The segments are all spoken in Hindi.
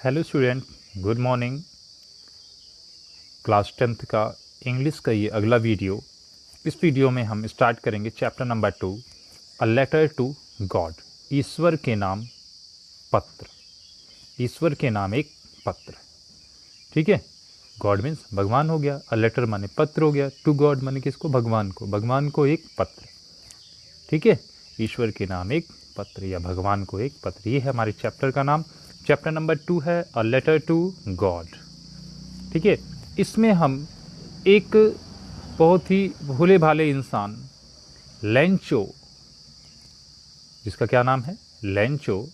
Hello student, good morning. Class 10th का इंग्लिश का ये अगला वीडियो। इस वीडियो में हम स्टार्ट करेंगे chapter number 2, a letter to God. ईश्वर के नाम पत्र। ईश्वर के नाम एक पत्र। ठीक है, गॉड मीन्स भगवान हो गया, अ लेटर माने पत्र हो गया, टू गॉड माने किसको? भगवान को। भगवान को एक पत्र। ठीक है, ईश्वर के नाम एक पत्र या भगवान को एक पत्र, ये है हमारे चैप्टर का नाम। चैप्टर नंबर 2 है अ लेटर टू गॉड। ठीक है, इसमें हम एक बहुत ही भोले भाले इंसान लेंचो, जिसका क्या नाम है? लेंचो,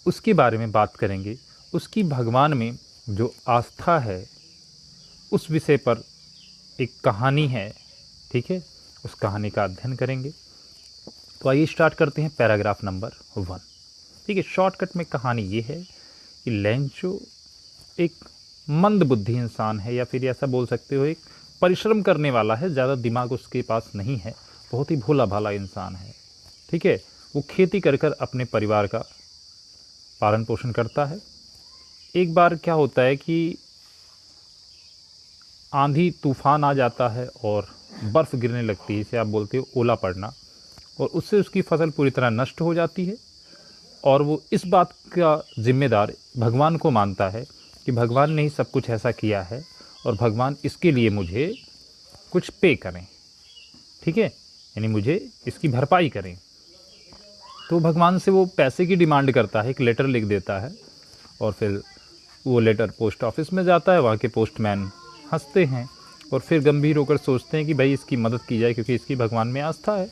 उसके बारे में बात करेंगे। उसकी भगवान में जो आस्था है उस विषय पर एक कहानी है। ठीक है, उस कहानी का अध्ययन करेंगे। तो आइए स्टार्ट करते हैं पैराग्राफ नंबर 1। ठीक है, शॉर्टकट में कहानी ये है कि लेंचो एक मंद बुद्धि इंसान है, या फिर ऐसा बोल सकते हो एक परिश्रम करने वाला है, ज़्यादा दिमाग उसके पास नहीं है, बहुत ही भोला भाला इंसान है। ठीक है, वो खेती कर कर अपने परिवार का पालन पोषण करता है। एक बार क्या होता है कि आंधी तूफान आ जाता है और बर्फ़ गिरने लगती है, इसे आप बोलते हो ओला पड़ना, और उससे उसकी फसल पूरी तरह नष्ट हो जाती है। और वो इस बात का जिम्मेदार भगवान को मानता है कि भगवान ने ही सब कुछ ऐसा किया है और भगवान इसके लिए मुझे कुछ पे करें। ठीक है, यानी मुझे इसकी भरपाई करें। तो भगवान से वो पैसे की डिमांड करता है, एक लेटर लिख देता है, और फिर वो लेटर पोस्ट ऑफिस में जाता है। वहाँ के पोस्टमैन हंसते हैं और फिर गंभीर होकर सोचते हैं कि भाई इसकी मदद की जाए, क्योंकि इसकी भगवान में आस्था है।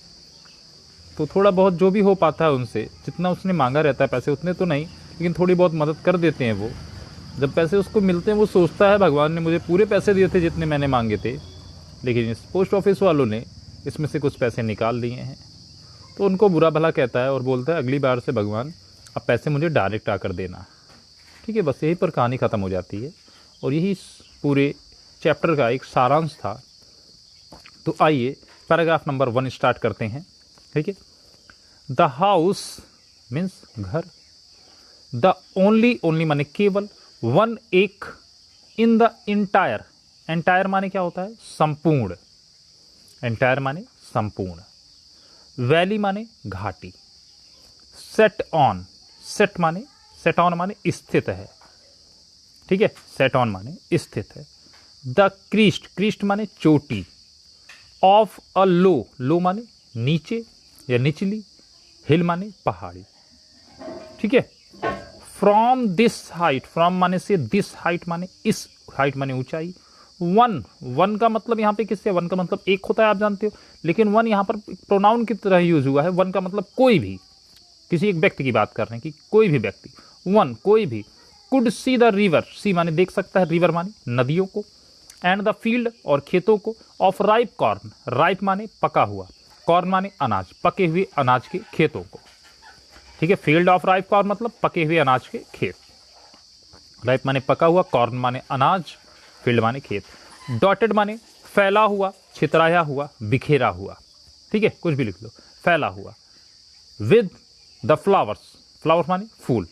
तो थोड़ा बहुत जो भी हो पाता है उनसे, जितना उसने मांगा रहता है पैसे उतने तो नहीं, लेकिन थोड़ी बहुत मदद कर देते हैं वो। जब पैसे उसको मिलते हैं वो सोचता है भगवान ने मुझे पूरे पैसे दिए थे जितने मैंने मांगे थे, लेकिन इस पोस्ट ऑफिस वालों ने इसमें से कुछ पैसे निकाल लिए हैं। तो उनको बुरा भला कहता है और बोलता है अगली बार से भगवान अब पैसे मुझे डायरेक्ट आकर देना। ठीक है, बस यहीं पर कहानी ख़त्म हो जाती है और यही इस पूरे चैप्टर का एक सारांश था। तो आइए पैराग्राफ नंबर 1 स्टार्ट करते हैं। ठीक है, द हाउस मीन्स घर, द ओनली माने केवल, वन एक, इन द इंटायर, एंटायर माने क्या होता है? संपूर्ण। एंटायर माने संपूर्ण। वैली माने घाटी। सेट ऑन, सेट माने, सेट ऑन माने स्थित है। ठीक है, सेट ऑन माने स्थित है। द क्रीस्ट, क्रीस्ट माने चोटी। ऑफ अ लो, लो माने नीचे या निचली। हिल माने पहाड़ी। ठीक है, फ्रॉम दिस हाइट, फ्रॉम माने से, दिस हाइट माने इस हाइट माने ऊंचाई। वन, वन का मतलब यहाँ पे किससे? वन का मतलब एक होता है, आप जानते हो, लेकिन वन यहाँ पर प्रोनाउन की तरह यूज हुआ है। वन का मतलब कोई भी, किसी एक व्यक्ति की बात कर रहे हैं कि कोई भी व्यक्ति, वन कोई भी। कुड सी द रिवर, सी माने देख सकता है, रिवर माने नदियों को। एंड द फील्ड और खेतों को। ऑफ राइप कॉर्न, राइप माने पका हुआ, कॉर्न माने अनाज, पके हुए अनाज के खेतों को। ठीक है, फील्ड ऑफ राइप कॉर्न मतलब पके हुए अनाज के खेत। राइप माने पका हुआ, कॉर्न माने अनाज, फील्ड माने खेत। डॉटेड माने फैला हुआ, छितराया हुआ, बिखेरा हुआ। ठीक है, कुछ भी लिख लो, फैला हुआ। विद द फ्लावर्स, फ्लावर्स माने फूल।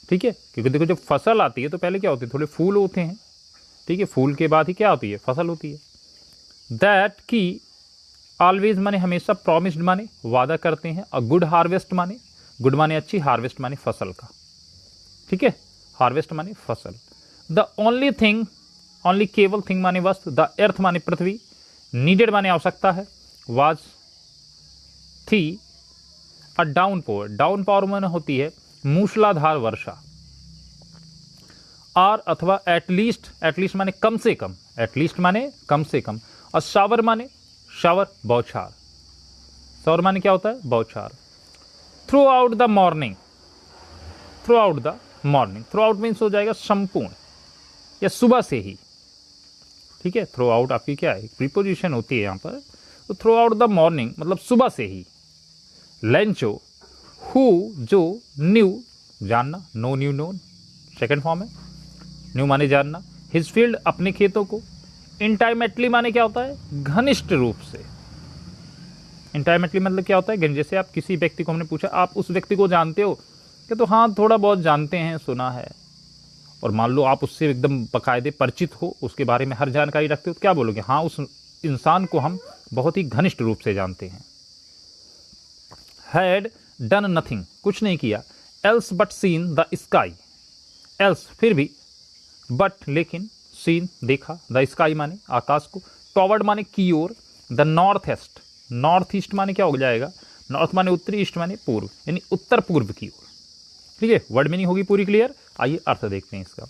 ठीक है, क्योंकि देखो जब फसल आती है तो पहले क्या होती है? थोड़े फूल होते हैं। ठीक है, फूल के बाद ही क्या होती है? फसल होती है। दैट की, ऑलवेज माने हमेशा, प्रॉमिस्ड माने वादा करते हैं, और गुड हार्वेस्ट माने, गुड माने अच्छी, हार्वेस्ट माने फसल का। ठीक है, हार्वेस्ट माने फसल। द ओनली थिंग, ओनली केवल, थिंग माने वस्तु, द अर्थ माने पृथ्वी, नीडेड माने आवश्यकता है, वाज थी, a down power, down power माने होती है मूसलाधार वर्षा। आर अथवा एटलीस्ट, एटलीस्ट माने कम से कम, एटलीस्ट माने कम से कम। और शावर माने, शावर बौछार, शावर माने क्या होता है? बौछार। Through out the morning, through out the morning, through out means हो जाएगा संपूर्ण या सुबह से ही। ठीक है, थ्रू आउट आपकी क्या है? प्रीपोजिशन होती है यहाँ पर। तो थ्रू आउट द मॉर्निंग मतलब सुबह से ही। लेंचो, हु जो, न्यू जानना, know knew known, second form है। न्यू माने जानना, हिज फील्ड अपने खेतों को। इंटाइमेटली माने क्या होता है? घनिष्ठ रूप से। इंटाइमेटली मतलब क्या होता है? जैसे आप किसी व्यक्ति को, हमने पूछा आप उस व्यक्ति को जानते हो, कि तो हाँ थोड़ा बहुत जानते हैं, सुना है। और मान लो आप उससे एकदम बाकायदे परिचित हो, उसके बारे में हर जानकारी रखते हो, तो क्या बोलोगे? हाँ, उस इंसान को हम बहुत ही घनिष्ठ रूप से जानते हैं। हैड डन नथिंग, कुछ नहीं किया, else but seen the sky, else फिर भी, बट लेकिन, सीन देखा, द स्काई माने आकाश को, टॉवर्ड माने की ओर, the north east, north east माने क्या हो जाएगा? नॉर्थ माने उत्तरी, ईस्ट माने पूर्व, यानी उत्तर पूर्व की ओर। ठीक है, वर्ड मीनिंग होगी पूरी क्लियर। आइए अर्थ देखते हैं इसका।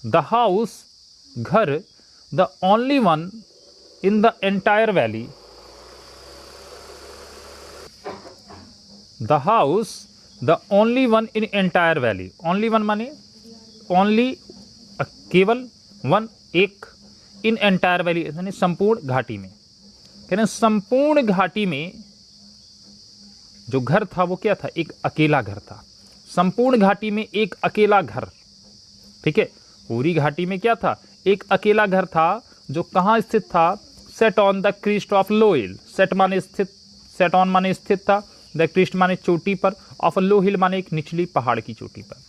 द हाउस, घर, the only one in the entire valley, the house the only one in entire valley, only one माने ओनली केवल, वन एक, इन एंटायर वैली यानी संपूर्ण घाटी में, कह रहे संपूर्ण घाटी में जो घर था वो क्या था? एक अकेला घर था। संपूर्ण घाटी में एक अकेला घर, ठीक है, पूरी घाटी में क्या था? एक अकेला घर था, जो कहाँ स्थित था? Set on the crest of low hill, set माने स्थित, सेट ऑन माने स्थित था, द क्रीस्ट माने चोटी पर, ऑफ लो हिल माने एक निचली पहाड़ की चोटी पर।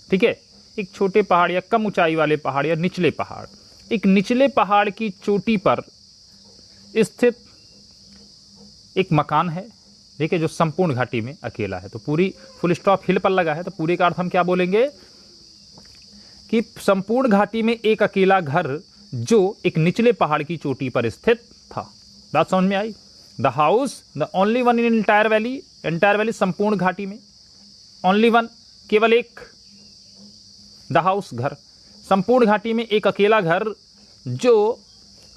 ठीक है, एक छोटे पहाड़ या कम ऊंचाई वाले पहाड़ या निचले पहाड़, एक निचले पहाड़ की चोटी पर स्थित एक मकान है, देखिए, जो संपूर्ण घाटी में अकेला है। तो पूरी फुल स्टॉप हिल पर लगा है, तो पूरे का अर्थ हम क्या बोलेंगे कि संपूर्ण घाटी में एक अकेला घर जो एक निचले पहाड़ की चोटी पर स्थित था। बात समझ में आई? The house the only one in entire valley, entire valley संपूर्ण घाटी में, ओनली वन केवल एक, द हाउस घर, संपूर्ण घाटी में एक अकेला घर जो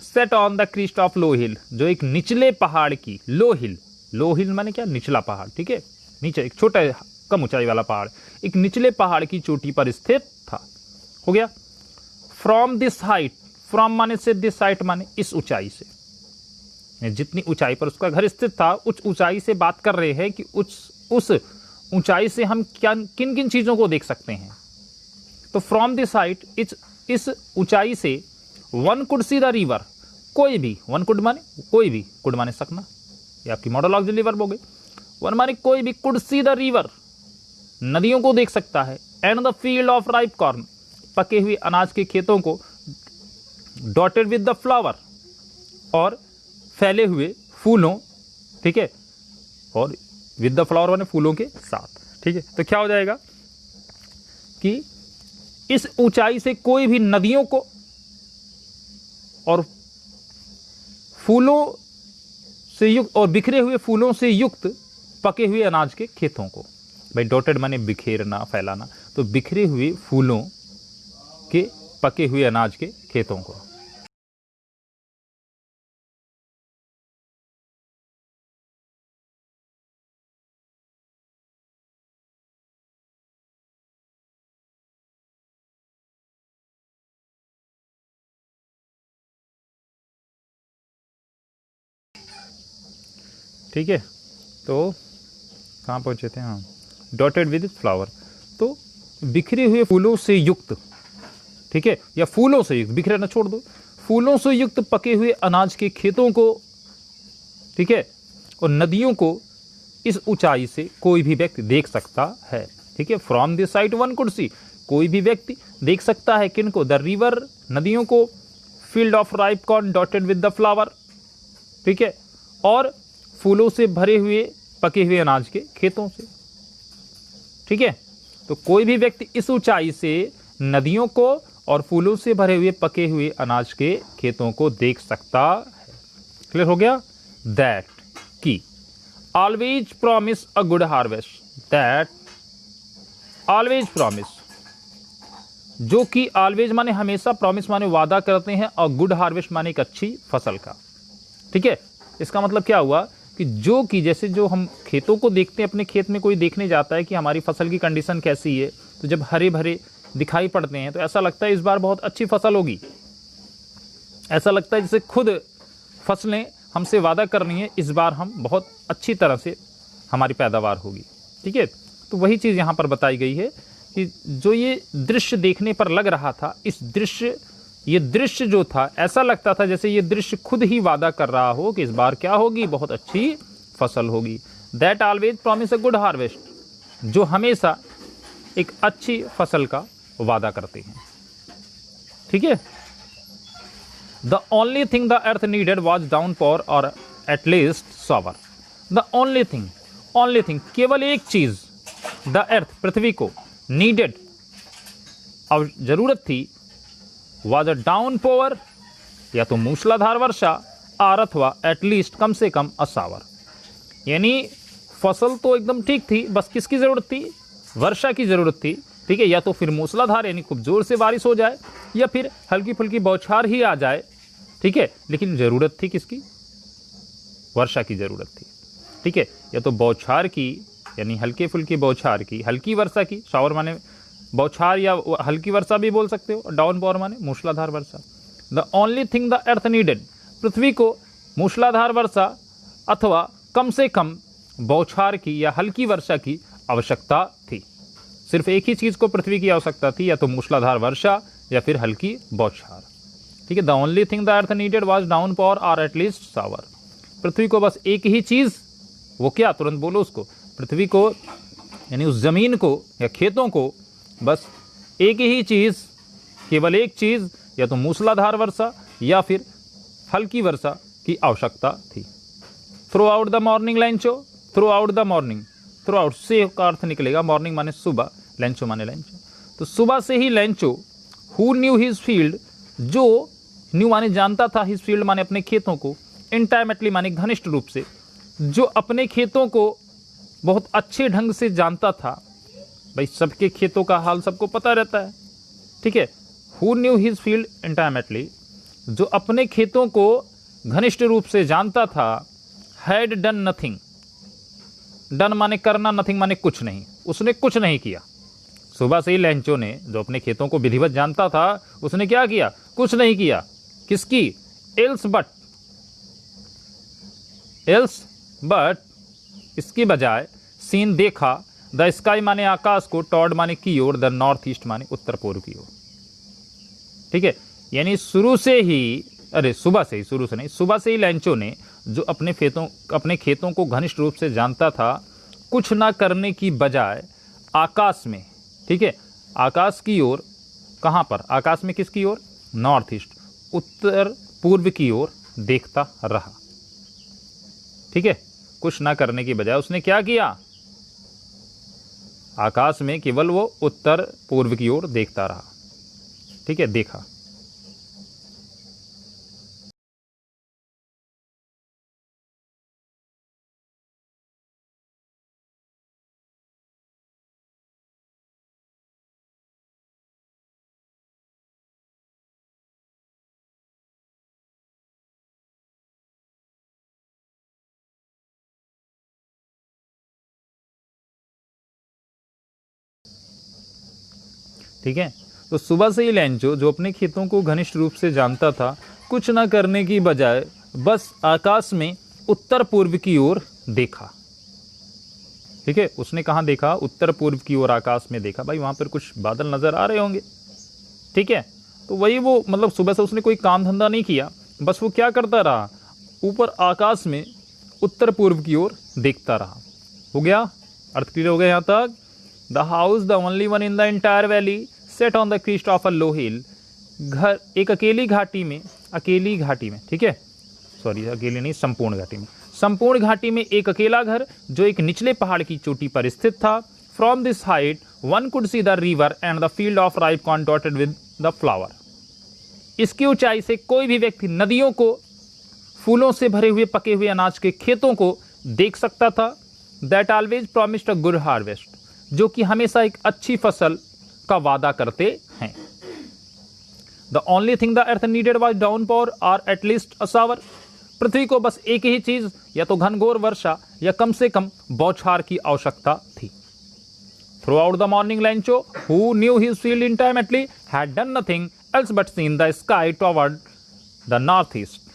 set on the crest of low hill, जो एक निचले पहाड़ की, लो हिल, लो हिल माने क्या? निचला पहाड़, ठीक है, नीचे एक छोटा कम ऊंचाई वाला पहाड़, एक निचले पहाड़ की चोटी पर स्थित था। हो गया। फ्रॉम दिस हाइट, फ्रॉम माने से, दिस हाइट माने इस ऊंचाई से, जितनी ऊंचाई पर उसका घर स्थित था उस ऊंचाई से बात कर रहे हैं कि उस ऊंचाई से हम क्या किन किन चीजों को देख सकते हैं। तो फ्रॉम दिस हाइट, इस ऊंचाई से, one could see the river, कोई भी, वन कुड माने कोई भी, कुड माने सकना, ये आपकी मॉडल ऑक्सिलरी वर्ब हो गई। वन माने कोई भी, कुड सी द रिवर, नदियों को देख सकता है, and the field of ripe corn, पके हुए अनाज के खेतों को, डॉटेड विद द फ्लावर, और फैले हुए फूलों, ठीक है, और विद द फ्लावर माने फूलों के साथ। ठीक है, तो क्या हो जाएगा कि इस ऊंचाई से कोई भी नदियों को और फूलों से युक्त और बिखरे हुए फूलों से युक्त पके हुए अनाज के खेतों को, भाई डॉटेड माने बिखेरना, फैलाना, तो बिखरे हुए फूलों के पके हुए अनाज के खेतों को। ठीक है, तो कहाँ पहुंचे थे? हाँ, डॉटेड विद फ्लावर, तो बिखरे हुए फूलों से युक्त, ठीक है, या फूलों से युक्त, बिखरे ना छोड़ दो, फूलों से युक्त पके हुए अनाज के खेतों को, ठीक है, और नदियों को इस ऊंचाई से कोई भी व्यक्ति देख सकता है। ठीक है, from this side one could see, कोई भी व्यक्ति देख सकता है किनको? द रिवर, नदियों को, field of ripe corn dotted with the flower, ठीक है, और फूलों से भरे हुए पके हुए अनाज के खेतों से। ठीक है, तो कोई भी व्यक्ति इस ऊंचाई से नदियों को और फूलों से भरे हुए पके हुए अनाज के खेतों को देख सकता है। क्लियर हो गया? दैट की always promise a good harvest, that always promise, जो कि ऑलवेज माने हमेशा, प्रॉमिस माने वादा करते हैं, और गुड हार्वेस्ट माने एक अच्छी फसल का। ठीक है, इसका मतलब क्या हुआ कि जो कि जैसे जो हम खेतों को देखते हैं, अपने खेत में कोई देखने जाता है कि हमारी फसल की कंडीशन कैसी है, तो जब हरे भरे दिखाई पड़ते हैं तो ऐसा लगता है इस बार बहुत अच्छी फसल होगी, ऐसा लगता है जैसे खुद फसलें हमसे वादा कर रही हैं इस बार हम बहुत अच्छी तरह से हमारी पैदावार होगी। ठीक है, तो वही चीज़ यहाँ पर बताई गई है कि जो ये दृश्य देखने पर लग रहा था, ये दृश्य जो था, ऐसा लगता था जैसे ये दृश्य खुद ही वादा कर रहा हो कि इस बार क्या होगी, बहुत अच्छी फसल होगी। That always promise a good harvest, जो हमेशा एक अच्छी फसल का वादा करते हैं। ठीक है। The only thing the earth needed was downpour और at least shower. The only thing, केवल एक चीज, द अर्थ, पृथ्वी को, नीडेड, अब जरूरत थी, वॉज अ डाउन पॉवर, या तो मूसलाधार वर्षा, और अथवा एटलीस्ट, कम से कम, असावर। यानी फसल तो एकदम ठीक थी, बस किसकी जरूरत थी? वर्षा की जरूरत थी, ठीक है। या तो फिर मूसलाधार यानी खूब जोर से बारिश हो जाए, या फिर हल्की फुल्की बौछार ही आ जाए, ठीक है। लेकिन जरूरत थी किसकी? वर्षा की जरूरत थी, ठीक है। या तो बौछार की, यानी हल्के फुल्की बौछार की, हल्की वर्षा की, शावर माने बौछार या हल्की वर्षा भी बोल सकते हो, डाउन पॉवर माने मूसलाधार वर्षा। The only thing the earth needed, पृथ्वी को मूसलाधार वर्षा अथवा कम से कम बौछार की या हल्की वर्षा की आवश्यकता थी। सिर्फ एक ही चीज को पृथ्वी की आवश्यकता थी, या तो मूसलाधार वर्षा या फिर हल्की बौछार, ठीक है। The only thing the earth needed was down power और एटलीस्ट शावर। पृथ्वी को बस एक ही चीज, वो क्या? तुरंत बोलो उसको। पृथ्वी को यानी उस जमीन को या खेतों को बस एक ही चीज, केवल एक चीज, या तो मूसलाधार वर्षा या फिर हल्की वर्षा की आवश्यकता थी। Throughout the morning लैंचो, through out the morning, through out से का अर्थ निकलेगा मॉर्निंग माने सुबह, लैंचो माने लैंचो, तो सुबह से ही Lencho, who knew his field, जो न्यू माने जानता था, हिज फील्ड माने अपने खेतों को, इंटाइमेटली माने घनिष्ठ रूप से, जो अपने खेतों को बहुत अच्छे ढंग से जानता था। भाई सबके खेतों का हाल सबको पता रहता है, ठीक है। हु न्यू हिज फील्ड इंटाइमेटली, जो अपने खेतों को घनिष्ठ रूप से जानता था, हैड डन नथिंग, डन माने करना, नथिंग माने कुछ नहीं, उसने कुछ नहीं किया। सुबह से ही लैंचो ने, जो अपने खेतों को विधिवत जानता था, उसने क्या किया? कुछ नहीं किया। किसकी? एल्स बट, इसकी बजाय, सीन देखा, द स्काई माने आकाश को, टॉर्ड माने की ओर, द नॉर्थ ईस्ट माने उत्तर पूर्व की ओर, ठीक है। यानी शुरू से ही, सुबह से ही, शुरू से नहीं, सुबह से ही लैंचो ने, जो अपने खेतों को घनिष्ठ रूप से जानता था, कुछ ना करने की बजाय आकाश में, ठीक है, आकाश की ओर, कहां पर? आकाश में किसकी ओर? नॉर्थ ईस्ट, उत्तर पूर्व की ओर देखता रहा, ठीक है। कुछ ना करने की बजाय उसने क्या किया? आकाश में केवल वो उत्तर पूर्व की ओर देखता रहा, ठीक है, देखा। ठीक है। तो सुबह से ही लैंचो, जो अपने खेतों को घनिष्ठ रूप से जानता था, कुछ ना करने की बजाय बस आकाश में उत्तर पूर्व की ओर देखा, ठीक है। उसने कहाँ देखा? उत्तर पूर्व की ओर आकाश में देखा। भाई वहां पर कुछ बादल नजर आ रहे होंगे, ठीक है। तो वही वो, मतलब सुबह से उसने कोई काम धंधा नहीं किया, बस वो क्या करता रहा? ऊपर आकाश में उत्तर पूर्व की ओर देखता रहा। हो गया? अर्थ क्लियर हो गया यहां तक? The house the only one in the entire valley set on the crest of a low hill. घर एक अकेली घाटी में, ठीक है, सॉरी अकेली नहीं, संपूर्ण घाटी में, संपूर्ण घाटी में एक अकेला घर जो एक निचले पहाड़ की चोटी पर स्थित था। From this height one could see the river and the field of ripe corn dotted with the flower. इसकी ऊंचाई से कोई भी व्यक्ति नदियों को, फूलों से भरे हुए पके हुए अनाज के खेतों को देख सकता था। That always promised a good harvest, जो कि हमेशा एक अच्छी फसल का वादा करते हैं। The only thing the earth needed was down power और एटलीस्ट अ शावर। पृथ्वी को बस एक ही चीज, या तो घनघोर वर्षा या कम से कम बौछार की आवश्यकता थी। Throughout the morning Lencho, who knew his field intimately, had done nothing else but seen the sky toward the north east.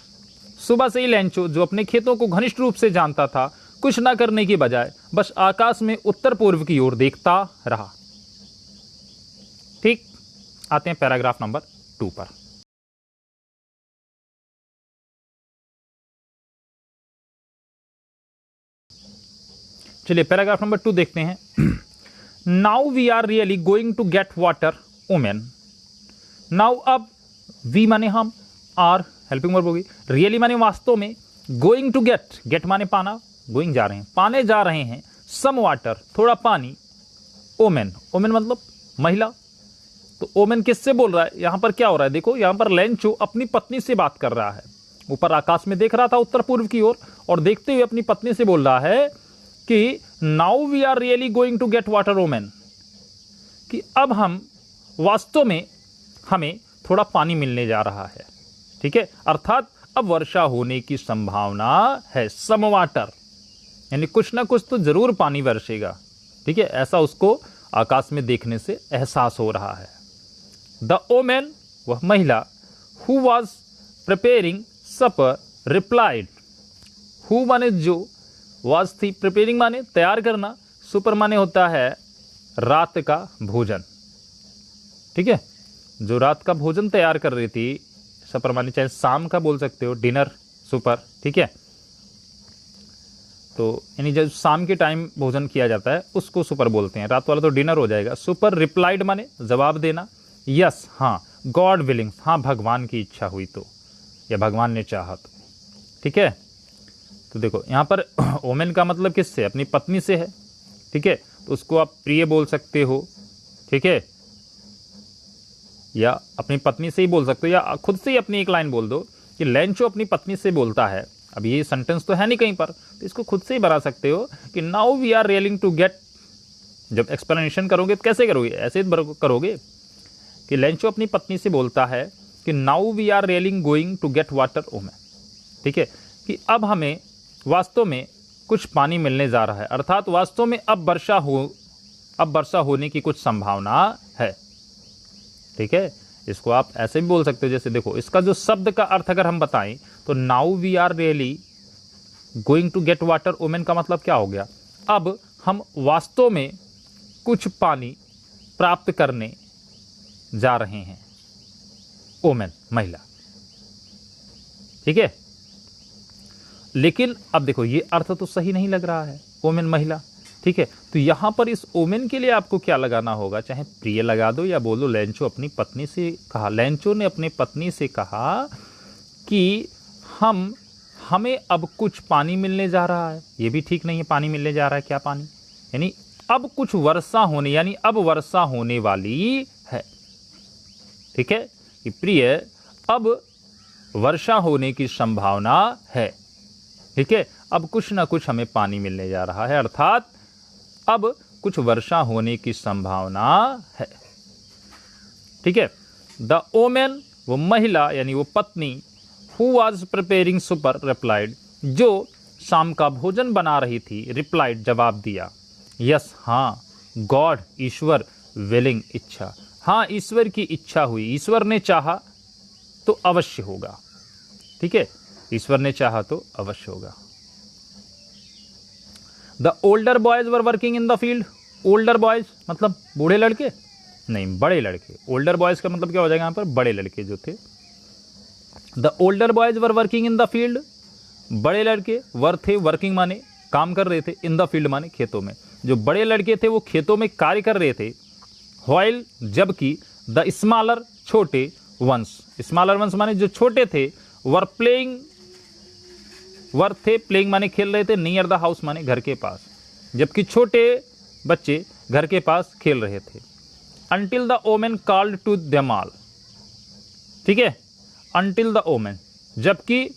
सुबह से ही लैंचो, जो अपने खेतों को घनिष्ठ रूप से जानता था, कुछ ना करने की बजाय बस आकाश में उत्तर पूर्व की ओर देखता रहा। ठीक, आते हैं पैराग्राफ नंबर 2 पर। चलिए पैराग्राफ नंबर 2 देखते हैं। Now we are really going to get water, woman. Now अब वी माने हम, आर हेल्पिंग वर्ब होगी, रियली माने वास्तव में, गोइंग टू गेट, गेट माने पाना, गोइंग जा रहे हैं, पाने जा रहे हैं, सम वाटर थोड़ा पानी, ओमेन, ओमेन मतलब महिला। तो ओमेन किससे बोल रहा है, यहां पर क्या हो रहा है, देखो यहां पर लेंचो अपनी पत्नी से बात कर रहा है, ऊपर आकाश में देख रहा था उत्तर पूर्व की ओर, और देखते हुए अपनी पत्नी से बोल रहा है कि now we are really going to get water woman, कि अब हम वास्तव में हमें थोड़ा पानी मिलने जा रहा है, ठीक है, अर्थात अब वर्षा होने की संभावना है, सम वाटर, यानी कुछ ना कुछ तो जरूर पानी बरसेगा, ठीक है, ऐसा उसको आकाश में देखने से एहसास हो रहा है। द ओमेन, वह महिला, who was preparing supper, replied, who माने जो, वॉज थी, प्रिपेयरिंग माने तैयार करना, सुपर माने होता है रात का भोजन, ठीक है, जो रात का भोजन तैयार कर रही थी, सपर माने चाहे शाम का बोल सकते हो, डिनर, सुपर, ठीक है, तो यानी जब शाम के टाइम भोजन किया जाता है उसको सुपर बोलते हैं, रात वाला तो डिनर हो जाएगा। सुपर रिप्लाइड माने जवाब देना, यस हाँ, गॉड विलिंग, हाँ भगवान की इच्छा हुई तो, या भगवान ने चाहा तो, ठीक है। तो देखो यहाँ पर ओमेन का मतलब किससे, अपनी पत्नी से है, ठीक है, तो उसको आप प्रिय बोल सकते हो, ठीक है, या अपनी पत्नी से ही बोल सकते हो, या खुद से ही अपनी एक लाइन बोल दो कि लेंचो अपनी पत्नी से बोलता है। अब ये सेंटेंस तो है नहीं कहीं पर, तो इसको खुद से ही बना सकते हो कि नाउ वी आर रियलिंग टू गेट, जब एक्सप्लेनेशन करोगे तो कैसे करोगे, ऐसे करोगे कि लेंचो अपनी पत्नी से बोलता है कि नाउ वी आर रियलिंग going to get water woman, ठीक है, कि अब हमें वास्तव में कुछ पानी मिलने जा रहा है, अर्थात वास्तव में अब वर्षा होने की कुछ संभावना है, ठीक है। इसको आप ऐसे भी बोल सकते हो, जैसे देखो इसका जो शब्द का अर्थ अगर हम बताएं तो now we are really going to get water woman का मतलब क्या हो गया, अब हम वास्तव में कुछ पानी प्राप्त करने जा रहे हैं, ओमेन महिला, ठीक है। लेकिन अब देखो ये अर्थ तो सही नहीं लग रहा है, ओमेन महिला, ठीक है, तो यहां पर इस ओमेन के लिए आपको क्या लगाना होगा, चाहे प्रिय लगा दो या बोलो लेंचो अपनी पत्नी से कहा, लेंचो ने अपनी पत्नी से कहा कि हमें अब कुछ पानी मिलने जा रहा है, ये भी ठीक नहीं है, पानी मिलने जा रहा है, क्या पानी, यानी अब कुछ वर्षा होने, यानी अब वर्षा होने वाली है, ठीक है, कि प्रिय अब वर्षा होने की संभावना है, ठीक है, अब कुछ ना कुछ हमें पानी मिलने जा रहा है, अर्थात अब कुछ वर्षा होने की संभावना है, ठीक है। द ओमेन, वो महिला यानी वो पत्नी, who was preparing supper, replied, जो शाम का भोजन बना रही थी, रिप्लाइड जवाब दिया, यस हाँ, गॉड ईश्वर, विलिंग इच्छा, हाँ ईश्वर की इच्छा हुई, ईश्वर ने चाहा तो अवश्य होगा, ठीक है, ईश्वर ने चाहा तो अवश्य होगा। The older boys were working in the field, older boys मतलब बूढ़े लड़के नहीं, बड़े लड़के, ओल्डर बॉयज का मतलब क्या हो जाएगा यहाँ पर, बड़े लड़के जो थे। The older boys were working in the field, बड़े लड़के, वर थे, वर्किंग माने काम कर रहे थे, इन द फील्ड माने खेतों में, जो बड़े लड़के थे वो खेतों में कार्य कर रहे थे, व्हाइल जबकि, द स्मॉलर छोटे, वंस, स्मॉलर वंस माने जो छोटे थे, वर प्लेइंग, वर थे, प्लेइंग माने खेल रहे थे, नियर द हाउस माने घर के पास, जबकि छोटे बच्चे घर के पास खेल रहे थे। Until the woman called to them all, ठीक है, अंटिल द ओमेन, जबकि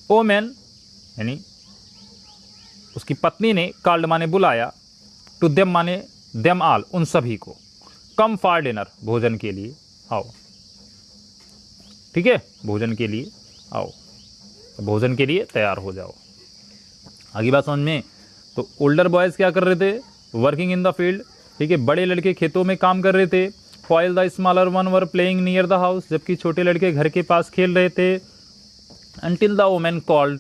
ओमेन यानी उसकी पत्नी ने कॉल्ड माने बुलाया, टू देम माने देम ऑल उन सभी को, कम फॉर डिनर भोजन के लिए आओ, ठीक है, भोजन के लिए आओ, भोजन के लिए तैयार हो जाओ। आगे बात समझ में, तो ओल्डर बॉयज क्या कर रहे थे, वर्किंग इन द फील्ड, ठीक है, बड़े लड़के खेतों में काम कर रहे थे, while the smaller one were playing near the house, जबकि छोटे लड़के घर के पास खेल रहे थे। Until the woman called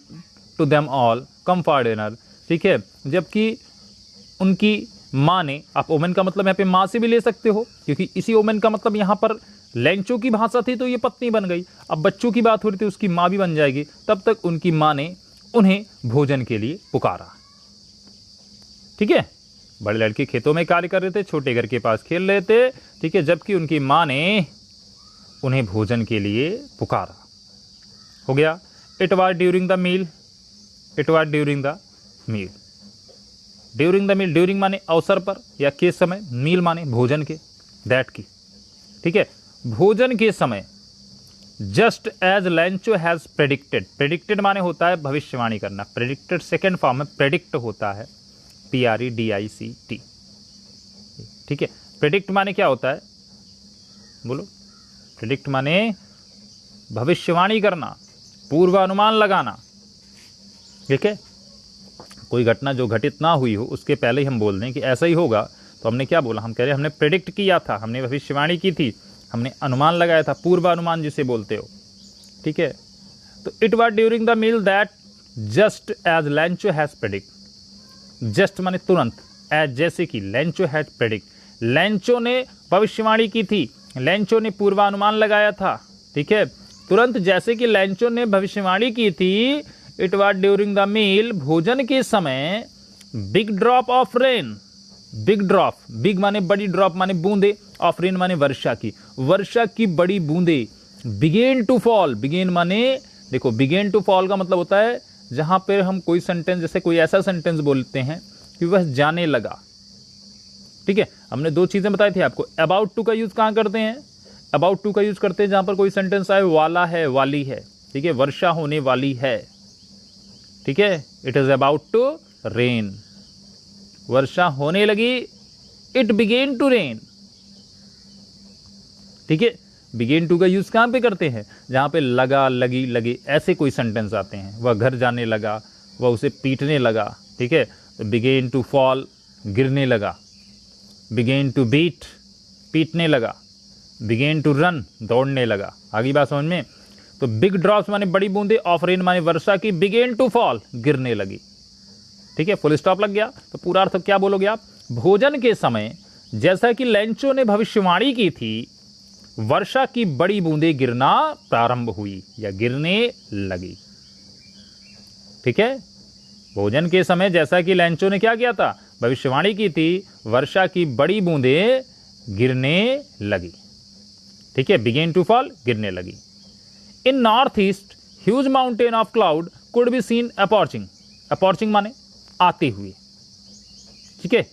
to them all come for dinner, ठीक है, जबकि उनकी माँ ने, आप ओमेन का मतलब यहाँ पे माँ से भी ले सकते हो, क्योंकि इसी ओमेन का मतलब यहाँ पर लेंचो की भाषा थी तो ये पत्नी बन गई, अब बच्चों की बात हो रही थी उसकी माँ भी बन जाएगी, तब तक उनकी माँ ने उन्हें भोजन के लिए पुकारा, ठीक है, बड़े लड़के खेतों में कार्य कर रहे थे, छोटे घर के पास खेल रहे थे, ठीक है, जबकि उनकी माँ ने उन्हें भोजन के लिए पुकारा। हो गया। It was during the meal, it was during the meal, during the meal, during माने अवसर पर या के समय, मील माने भोजन के, दैट की, ठीक है, भोजन के समय। Just as Lencho has predicted, predicted माने होता है भविष्यवाणी करना, प्रेडिक्टेड सेकेंड फॉर्म में प्रेडिक्ट होता है, PREDICT, ठीक है। प्रेडिक्ट माने क्या होता है, बोलो, प्रेडिक्ट माने भविष्यवाणी करना, पूर्वानुमान लगाना, ठीक है। कोई घटना जो घटित ना हुई हो उसके पहले ही हम बोल दें कि ऐसा ही होगा, तो हमने क्या बोला, हम कह रहे हमने प्रेडिक्ट किया था, हमने भविष्यवाणी की थी, हमने अनुमान लगाया था, पूर्वानुमान जिसे बोलते हो, ठीक है। तो it was during the meal that just as Lencho has predict, just माने तुरंत, एज जैसे कि, लैंचो हैज प्रेडिक्ट, लैंचो ने भविष्यवाणी की थी, लैंचो ने पूर्वानुमान लगाया था, ठीक है। तुरंत जैसे कि लैंचो ने भविष्यवाणी की थी, it was during the meal, भोजन के समय, big drop of rain, big drop, big माने बड़ी, ड्रॉप माने बूंदे, ऑफ रेन माने वर्षा की, वर्षा की बड़ी बूंदे, बिगेन टू फॉल, बिगेन माने देखो, बिगेन टू फॉल का मतलब होता है जहां पर हम कोई सेंटेंस, जैसे कोई ऐसा सेंटेंस बोलते हैं कि वह जाने लगा, ठीक है। हमने दो चीजें बताई थी आपको, अबाउट टू का यूज कहां करते हैं, अबाउट टू का यूज करते हैं जहां पर कोई सेंटेंस आए वाला है, वाली है, ठीक है, वर्षा होने वाली है, ठीक है, it is about to rain, वर्षा होने लगी, इट बिगेन टू रेन, ठीक है। बिगेन टू का यूज कहां पे करते हैं, जहां पे लगा, लगी, लगे, ऐसे कोई सेंटेंस आते हैं, वह घर जाने लगा, वह उसे पीटने लगा, ठीक है, तो बिगेन टू फॉल, गिरने लगा, बिगेन टू बीट, पीटने लगा, बिगेन टू रन, दौड़ने लगा। आगे बात समझ में। तो बिग ड्रॉप्स माने बड़ी बूंदे, ऑफ रेन माने वर्षा की, बिगेन टू फॉल, गिरने लगी, ठीक है, फुल स्टॉप लग गया। तो पूरा अर्थ क्या बोलोगे आप, भोजन के समय जैसा कि लैंचो ने भविष्यवाणी की थी, वर्षा की बड़ी बूंदें गिरना प्रारंभ हुई या गिरने लगी, ठीक है। भोजन के समय जैसा कि लैंचो ने क्या किया था, भविष्यवाणी की थी, वर्षा की बड़ी बूंदें गिरने लगी, ठीक है, बिगेन टू फॉल, गिरने लगी। In north east huge mountain of cloud could be seen approaching, approaching माने आते हुए, ठीक है,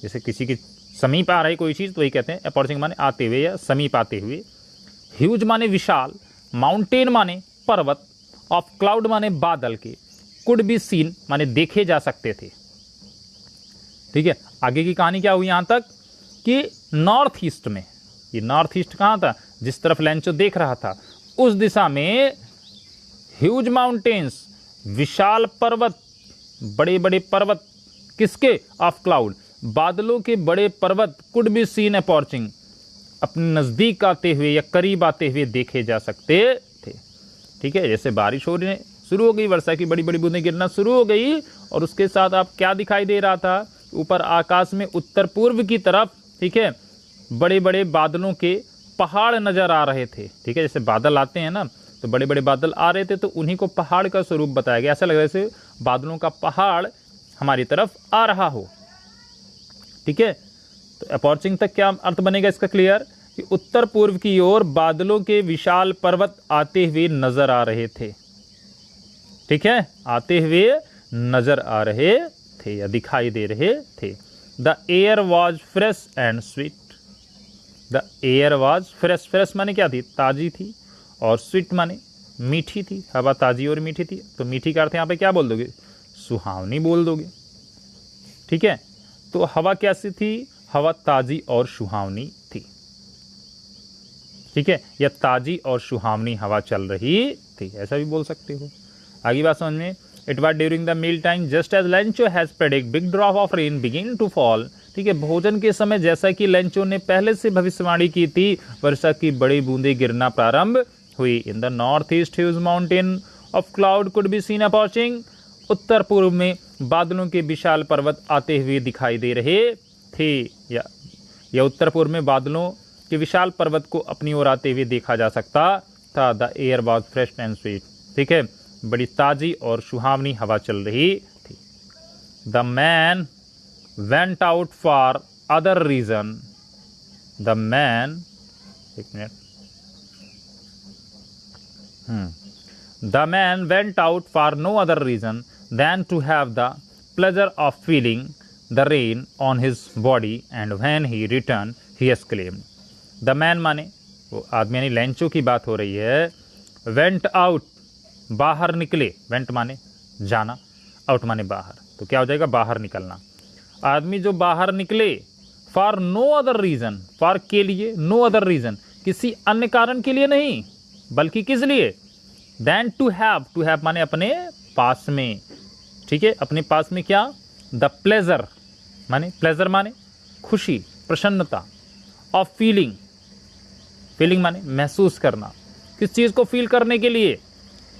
जैसे किसी के समीप आ रही कोई चीज तो वही कहते हैं अपॉर्चिंग माने आते हुए या समीप आते हुए। ह्यूज माने विशाल, माउंटेन माने पर्वत, ऑफ क्लाउड माने बादल के, कुड बी सीन माने देखे जा सकते थे, ठीक है। आगे की कहानी क्या हुई यहां तक कि नॉर्थ ईस्ट में, ये नॉर्थ ईस्ट कहां था, जिस तरफ लैंचो देख रहा था उस दिशा में, ह्यूज माउंटेन्स, विशाल पर्वत, बड़े बड़े पर्वत, किसके, ऑफ क्लाउड, बादलों के बड़े पर्वत, कुड बी सीन अपॉर्चिंग, अपने नजदीक आते हुए या करीब आते हुए देखे जा सकते थे, ठीक है। जैसे बारिश हो रही शुरू हो गई, वर्षा की बड़ी बड़ी बूंदें गिरना शुरू हो गई, और उसके साथ आप क्या दिखाई दे रहा था, ऊपर आकाश में उत्तर पूर्व की तरफ, ठीक है, बड़े बड़े बादलों के पहाड़ नजर आ रहे थे, ठीक है। जैसे बादल आते हैं ना, तो बड़े बड़े बादल आ रहे थे, तो उन्हीं को पहाड़ का स्वरूप बताया गया, ऐसा लग रहा है जैसे बादलों का पहाड़ हमारी तरफ आ रहा हो, ठीक है। तो अपॉर्चिंग तक क्या अर्थ बनेगा इसका क्लियर, कि उत्तर पूर्व की ओर बादलों के विशाल पर्वत आते हुए नजर आ रहे थे, ठीक है, आते हुए नजर आ रहे थे या दिखाई दे रहे थे। The air was fresh and sweet, the air was fresh, fresh माने क्या थी, ताजी थी, और स्वीट माने मीठी थी, हवा ताजी और मीठी थी। तो मीठी का अर्थ यहाँ पे क्या बोल दोगे, सुहावनी बोल दोगे, ठीक है। तो हवा कैसी थी, हवा ताजी और सुहावनी थी, ठीक है, या ताजी और सुहावनी हवा चल रही थी, ऐसा भी बोल सकते हो। आगे बात समझ में। It was during the meal time just as Lencho has predict big drop of rain begin to fall, ठीक है। भोजन के समय जैसा कि लैंचो ने पहले से भविष्यवाणी की थी, वर्षा की बड़ी बूंदें गिरना प्रारंभ हुई। In the north east huge mountain of cloud could be seen approaching, उत्तर पूर्व में बादलों के विशाल पर्वत आते हुए दिखाई दे रहे थे, या उत्तर पूर्व में बादलों के विशाल पर्वत को अपनी ओर आते हुए देखा जा सकता था। The air was fresh and sweet, ठीक है, बड़ी ताजी और सुहावनी हवा चल रही थी। The man went out for other reason, the man, एक minute, the man went out for no other reason than to have the pleasure of feeling the rain on his body and when he return he exclaimed. The man माने वो आदमी यानी लेंचो की बात हो रही है। वेंट आउट बाहर निकले, वेंट माने जाना, आउट माने बाहर, तो क्या हो जाएगा बाहर निकलना। आदमी जो बाहर निकले for no other reason, for के लिए, नो अदर रीजन किसी अन्य कारण के लिए नहीं, बल्कि किस लिए, देन टू हैव माने अपने पास में, ठीक है, अपने पास में क्या, द प्लेजर माने खुशी, प्रसन्नता, ऑफ फीलिंग, फीलिंग माने महसूस करना, किस चीज को फील करने के लिए,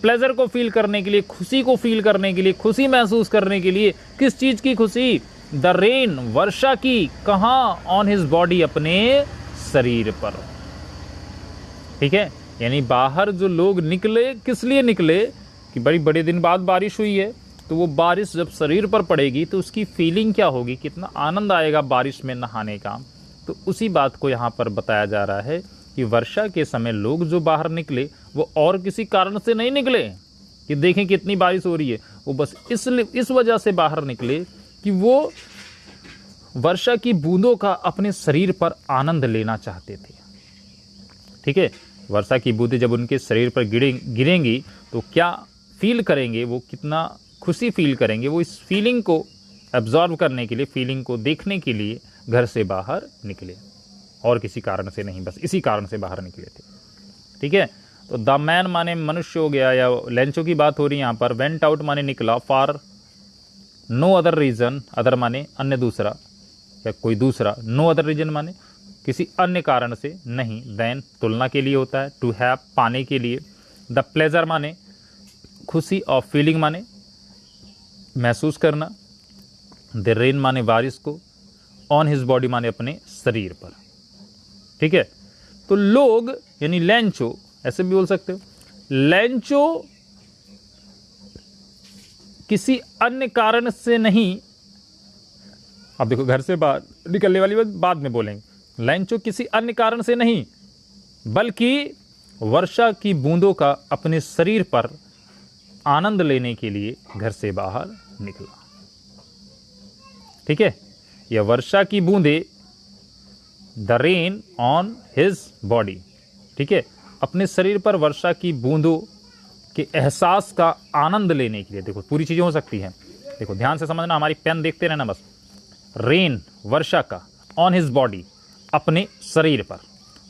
प्लेजर को फील करने के लिए, खुशी को फील करने के लिए, खुशी महसूस करने के लिए, किस चीज की खुशी, द रेन वर्षा की, कहां, ऑन हिज बॉडी अपने शरीर पर, ठीक है। यानी बाहर जो लोग निकले किस लिए निकले कि बड़ी बड़े दिन बाद बारिश हुई है, तो वो बारिश जब शरीर पर पड़ेगी तो उसकी फीलिंग क्या होगी, कितना आनंद आएगा बारिश में नहाने का। तो उसी बात को यहाँ पर बताया जा रहा है कि वर्षा के समय लोग जो बाहर निकले वो और किसी कारण से नहीं निकले कि देखें कितनी बारिश हो रही है, वो बस इस वजह से बाहर निकले कि वो वर्षा की बूंदों का अपने शरीर पर आनंद लेना चाहते थे, ठीक है। वर्षा की बूंदें जब उनके शरीर पर गिरेंगी तो क्या फील करेंगे, वो कितना खुशी फील करेंगे, वो इस फीलिंग को एब्जॉर्व करने के लिए, फीलिंग को देखने के लिए घर से बाहर निकले, और किसी कारण से नहीं, बस इसी कारण से बाहर निकले थे, ठीक है। तो द मैन माने मनुष्य हो गया, या लेंचो की बात हो रही है यहाँ पर। वेंट आउट माने निकला, for no other reason, other माने अन्य, दूसरा या कोई दूसरा, नो अदर रीजन माने किसी अन्य कारण से नहीं, देन तुलना के लिए होता है, टू हैव पाने के लिए, द प्लेजर माने खुशी, और फीलिंग माने महसूस करना, द रेन माने बारिश को, ऑन हिज बॉडी माने अपने शरीर पर, ठीक है। तो लोग यानी लेंचो, ऐसे भी बोल सकते हो, लेंचो किसी अन्य कारण से नहीं, अब देखो घर से बाहर निकलने वाली बात बाद में बोलेंगे, लेंचो किसी अन्य कारण से नहीं बल्कि वर्षा की बूंदों का अपने शरीर पर आनंद लेने के लिए घर से बाहर निकला, ठीक है। यह वर्षा की बूंदे, the rain on his body, ठीक है, अपने शरीर पर वर्षा की बूंदों के एहसास का आनंद लेने के लिए। देखो पूरी चीजें हो सकती हैं, देखो ध्यान से समझना, हमारी पेन देखते रहना बस। रेन वर्षा का, ऑन हिज बॉडी अपने शरीर पर,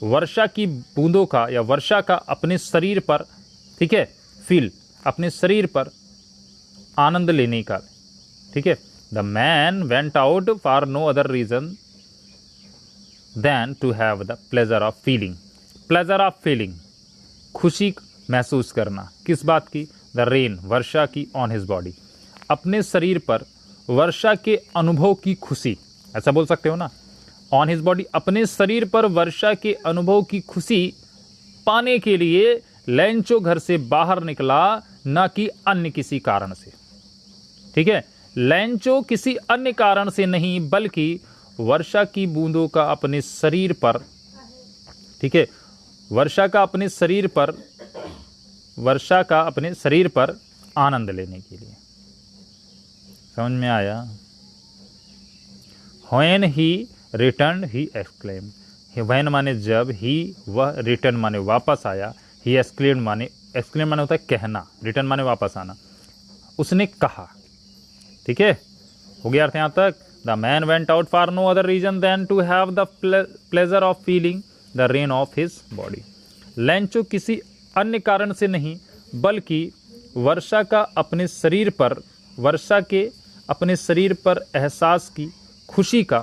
वर्षा की बूंदों का या वर्षा का अपने शरीर पर, ठीक है, फील, अपने शरीर पर आनंद लेने का, ठीक है। The man went out for no other reason than to have the pleasure of feeling, pleasure of feeling खुशी महसूस करना, किस बात की, द रेन वर्षा की, ऑन हिज बॉडी अपने शरीर पर वर्षा के अनुभव की खुशी, ऐसा बोल सकते हो ना, ऑन हिज बॉडी अपने शरीर पर वर्षा के अनुभव की खुशी पाने के लिए लेंचो घर से बाहर निकला, ना कि अन्य किसी कारण से, ठीक है। लेंचो किसी अन्य कारण से नहीं बल्कि वर्षा की बूंदों का अपने शरीर पर, ठीक है, वर्षा का अपने शरीर पर, वर्षा का अपने शरीर पर आनंद लेने के लिए। समझ में आया? When he returned, he exclaimed. When माने जब, he वह, return माने वापस आया, he exclaimed माने होता है कहना, return माने वापस आना, उसने कहा, ठीक है, हो गया अर्थ यहाँ तक। The man went out for no other reason than to have the pleasure of feeling the rain of his body. Lencho किसी अन्य कारण से नहीं बल्कि वर्षा का अपने शरीर पर, वर्षा के अपने शरीर पर एहसास की खुशी का,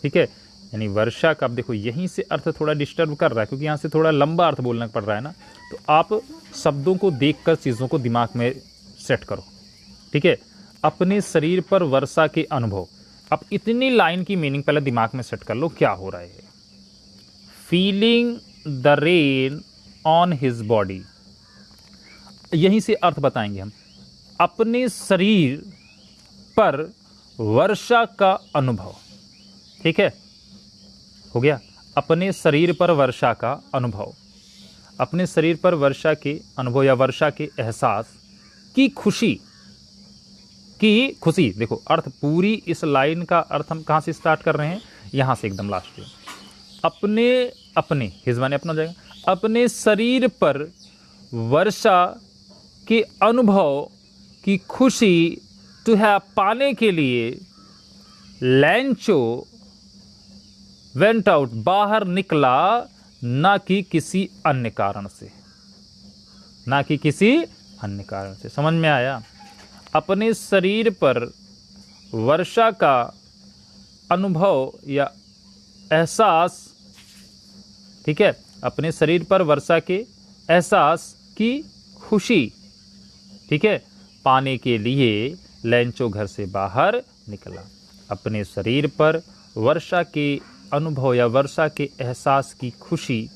ठीक है। यानी वर्षा का, अब देखो यहीं से अर्थ थोड़ा डिस्टर्ब कर रहा है क्योंकि यहाँ से थोड़ा लंबा अर्थ बोलना पड़ रहा है ना, तो आप शब्दों को देखकर चीज़ों को दिमाग में सेट करो, ठीक है। अपने शरीर पर वर्षा के अनुभव, अब इतनी लाइन की मीनिंग पहले दिमाग में सेट कर लो क्या हो रहा है। Feeling the rain on his body, यहीं से अर्थ बताएंगे हम। अपने शरीर पर वर्षा का अनुभव, ठीक है, हो गया, अपने शरीर पर वर्षा का अनुभव। अपने शरीर पर वर्षा के अनुभव या वर्षा के एहसास की खुशी देखो अर्थ पूरी इस लाइन का अर्थ हम कहाँ से स्टार्ट कर रहे हैं, यहाँ से एकदम लास्ट में। अपने हिज माने अपना जाएगा, अपने शरीर पर वर्षा के अनुभव की खुशी टू हैव पाने के लिए लैंचो वेंट आउट बाहर निकला, ना कि किसी अन्य कारण से। समझ में आया? अपने शरीर पर वर्षा का अनुभव या एहसास, ठीक है, अपने शरीर पर वर्षा के एहसास की खुशी, ठीक है, पाने के लिए लैंचो घर से बाहर निकला। अपने शरीर पर वर्षा के अनुभव या वर्षा के एहसास की खुशी,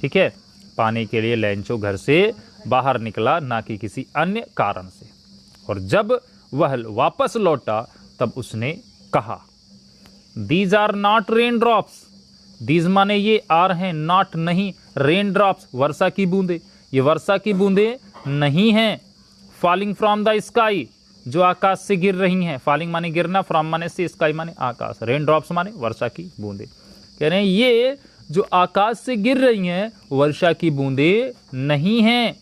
ठीक है, पाने के लिए लैंचो घर से बाहर निकला, ना कि किसी अन्य कारण से। और जब वह वापस लौटा तब उसने कहा, these are not rain drops. These माने ये आर हैं, नॉट नहीं, रेन ड्रॉप्स वर्षा की बूंदे, ये वर्षा की बूंदे नहीं हैं। फॉलिंग फ्रॉम द स्काई, जो आकाश से गिर रही हैं। फॉलिंग माने गिरना, फ्रॉम माने से, स्काई माने आकाश, रेन ड्रॉप्स माने वर्षा की बूंदे। कह रहे हैं ये जो आकाश से गिर रही हैं वर्षा की बूंदे नहीं हैं।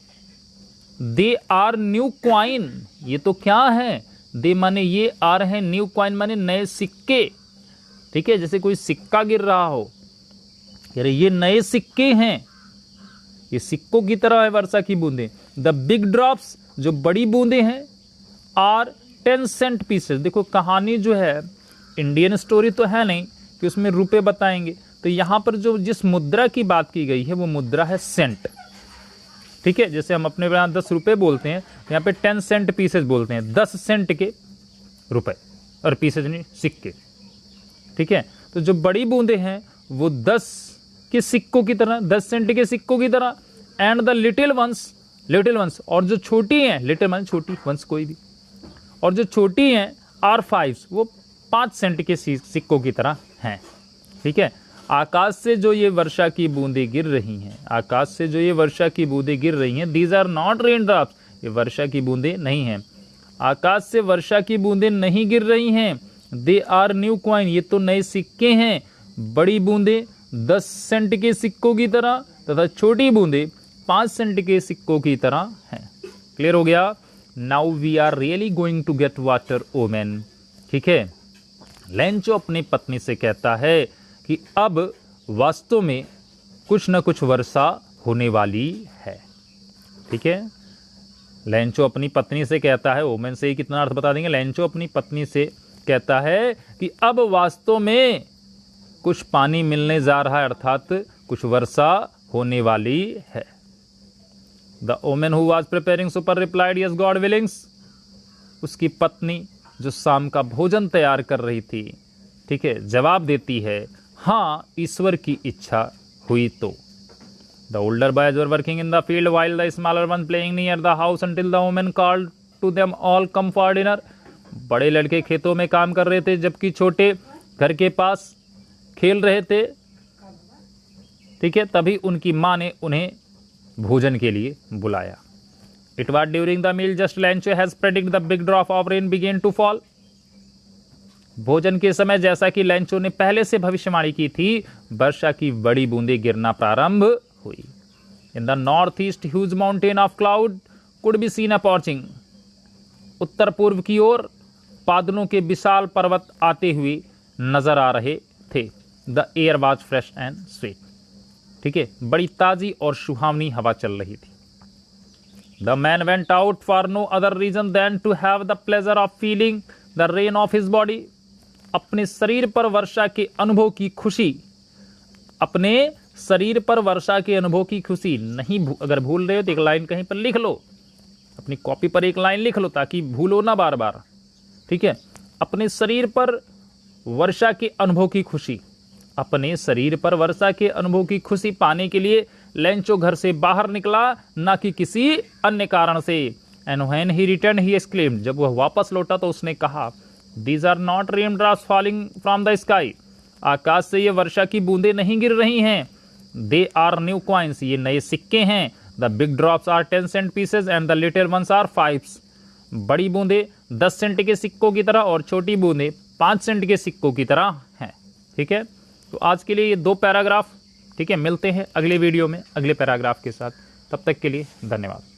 दे आर न्यू क्वाइन, ये तो क्या है? दे माने ये, आर है, न्यू क्वाइन माने नए सिक्के, ठीक है, जैसे कोई सिक्का गिर रहा हो, कह रहे ये नए सिक्के हैं, ये सिक्कों की तरह है वर्षा की बूंदे। द बिग ड्रॉप्स, जो बड़ी बूंदे हैं, आर 10 सेंट पीसेस। देखो कहानी जो है इंडियन स्टोरी तो है नहीं कि उसमें रुपए बताएंगे, तो यहां पर जो जिस मुद्रा की बात की गई है वो मुद्रा है सेंट, ठीक है। जैसे हम अपने यहाँ 10 रुपए बोलते हैं, यहाँ पे 10 सेंट पीसेस बोलते हैं, 10 सेंट के रुपए, और पीसेस नहीं सिक्के, ठीक है। तो जो बड़ी बूंदे हैं वो 10 के सिक्कों की तरह, 10 सेंट के सिक्कों की तरह। एंड द लिटिल वंस, और जो छोटी हैं, लिटिल मान छोटी, वंस कोई भी, और जो छोटी हैं आर 5, वो 5 सेंट के सिक्कों की तरह हैं, ठीक है। आकाश से जो ये वर्षा की बूंदें गिर रही हैं, आकाश से जो ये वर्षा की बूंदें गिर रही हैं, these are not rain drops, ये वर्षा की बूंदें नहीं हैं। आकाश से वर्षा की बूंदें नहीं गिर रही हैं। दे आर न्यू क्वाइन, ये तो नए सिक्के हैं। बड़ी बूंदें 10 सेंट के सिक्कों की तरह तथा छोटी बूंदें 5 सेंट के सिक्कों की तरह हैं। क्लियर हो गया? Now we are really going to get water woman, ठीक है। लैंचो अपनी पत्नी से कहता है कि अब वास्तव में कुछ न कुछ वर्षा होने वाली है, ठीक है। लैंचो अपनी पत्नी से कहता है, ओमेन से ही कितना अर्थ बता देंगे। लैंचो अपनी पत्नी से कहता है कि अब वास्तव में कुछ पानी मिलने जा रहा है, अर्थात कुछ वर्षा होने वाली है। The woman who was preparing supper replied yes God willings. उसकी पत्नी जो शाम का भोजन तैयार कर रही थी, ठीक है, जवाब देती है, हाँ ईश्वर की इच्छा हुई तो। The older boys were working in the field while the smaller one playing near the house until the woman called to them all come for dinner. बड़े लड़के खेतों में काम कर रहे थे जबकि छोटे घर के पास खेल रहे थे, ठीक है। तभी उनकी माँ ने उन्हें भोजन के लिए बुलाया। It was during the meal just Lencho has predict the big drop of rain began to fall. भोजन के समय जैसा कि लैंचो ने पहले से भविष्यवाणी की थी, वर्षा की बड़ी बूंदें गिरना प्रारंभ हुई। In the north east huge mountain of cloud could be seen approaching. उत्तर पूर्व की ओर बादलों के विशाल पर्वत आते हुए नजर आ रहे थे। The air was fresh and sweet, ठीक है, बड़ी ताजी और सुहावनी हवा चल रही थी। The man went out for no other reason than to have the pleasure of feeling the rain of his body. अपने शरीर पर वर्षा के अनुभव की खुशी, अपने शरीर पर वर्षा के अनुभव की खुशी नहीं, अगर भूल रहे हो तो एक लाइन कहीं पर लिख लो, अपनी कॉपी पर एक लाइन लिख लो ताकि भूलो ना बार बार, ठीक है। अपने शरीर पर वर्षा के अनुभव की खुशी, अपने शरीर पर वर्षा के अनुभव की खुशी पाने के लिए लैंचो घर से बाहर निकला, ना कि किसी अन्य कारण से। And when he return he exclaimed, जब वह वापस लौटा तो उसने कहा, these are not rain drops falling from the sky. आकाश से ये वर्षा की बूंदें नहीं गिर रही हैं। दे आर न्यू कॉइन्स, ये नए सिक्के हैं। The big drops are 10 cent pieces and the little ones are 5। बड़ी बूंदें 10 सेंट के सिक्कों की तरह और छोटी बूंदें 5 सेंट के सिक्कों की तरह हैं। ठीक है, तो आज के लिए ये 2 पैराग्राफ। ठीक है, मिलते हैं अगले वीडियो में अगले पैराग्राफ के साथ। तब तक के लिए धन्यवाद।